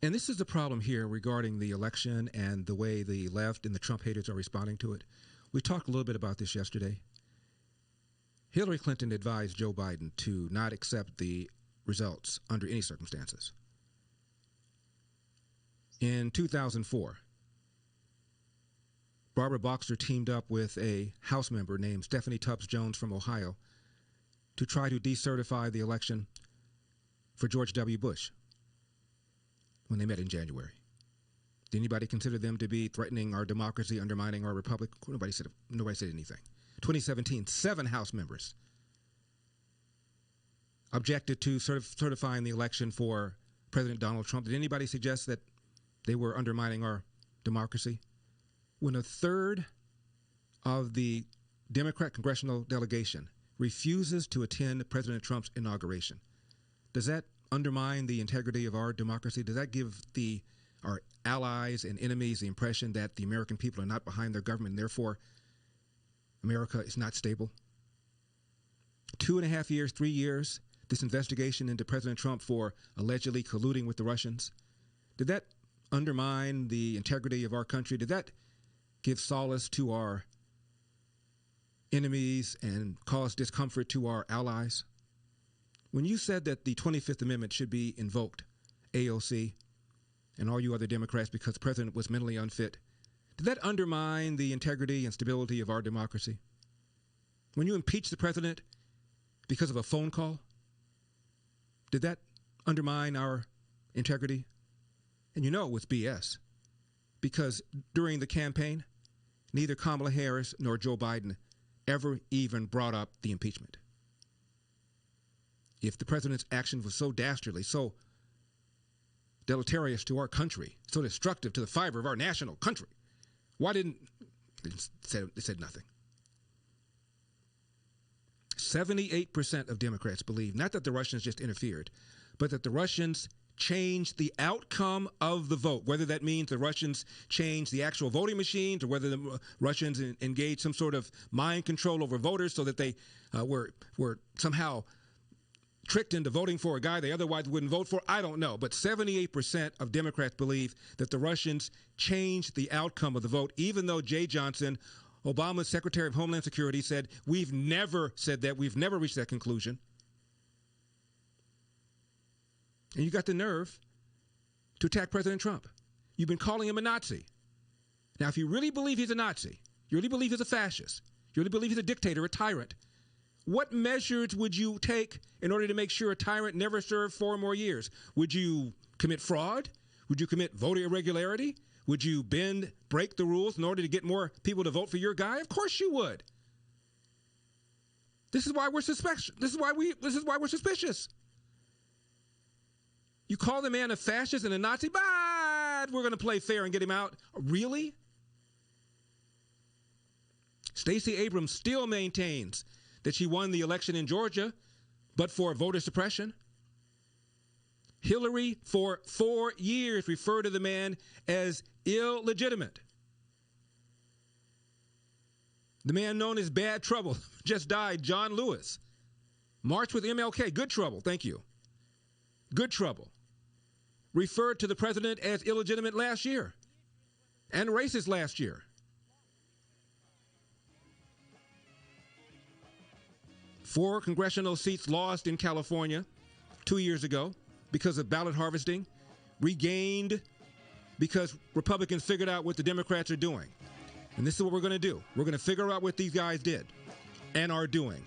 And this is the problem here regarding the election and the way the left and the Trump haters are responding to it. We talked a little bit about this yesterday. Hillary Clinton advised Joe Biden to not accept the results under any circumstances. In 2004, Barbara Boxer teamed up with a House member named Stephanie Tubbs Jones from Ohio to try to decertify the election for George W. Bush when they met in January. Did anybody consider them to be threatening our democracy, undermining our republic? Nobody said anything. 2017, 7 House members objected to certifying the election for President Donald Trump. Did anybody suggest that they were undermining our democracy? When a third of the Democrat congressional delegation refuses to attend President Trump's inauguration, does that undermine the integrity of our democracy? Does that give our allies and enemies the impression that the American people are not behind their government and therefore America is not stable? 2.5 years, 3 years, this investigation into President Trump for allegedly colluding with the Russians, did that undermine the integrity of our country? Did that give solace to our enemies and cause discomfort to our allies? When you said that the 25th Amendment should be invoked, AOC, and all you other Democrats, because the president was mentally unfit, did that undermine the integrity and stability of our democracy? When you impeach the president because of a phone call, did that undermine our integrity? And you know it was BS, because during the campaign, neither Kamala Harris nor Joe Biden ever even brought up the impeachment. If the president's action was so dastardly, so deleterious to our country, so destructive to the fiber of our national country, why didn't they said nothing? 78% of Democrats believe not that the Russians just interfered, but that the Russians changed the outcome of the vote, whether that means the Russians changed the actual voting machines or whether the Russians engaged some sort of mind control over voters so that they were somehow tricked into voting for a guy they otherwise wouldn't vote for. I don't know. But 78% of Democrats believe that the Russians changed the outcome of the vote, even though Jay Johnson, Obama's Secretary of Homeland Security, said, we've never said that. We've never reached that conclusion. And you got the nerve to attack President Trump. You've been calling him a Nazi. Now, if you really believe he's a Nazi, you really believe he's a fascist, you really believe he's a dictator, a tyrant, what measures would you take in order to make sure a tyrant never served 4 more years? Would you commit fraud? Would you commit voter irregularity? Would you break the rules in order to get more people to vote for your guy? Of course you would. This is why we're suspicious. This is why we're suspicious. You call the man a fascist and a Nazi, but we're going to play fair and get him out. Really? Stacey Abrams still maintains that she won the election in Georgia, but for voter suppression. Hillary, for 4 years, referred to the man as illegitimate. The man known as Bad Trouble just died, John Lewis. Marched with MLK, good trouble, thank you. Good trouble. Referred to the president as illegitimate last year and racist last year. Four congressional seats lost in California 2 years ago because of ballot harvesting, regained because Republicans figured out what the Democrats are doing. And this is what we're going to do. We're going to figure out what these guys did and are doing.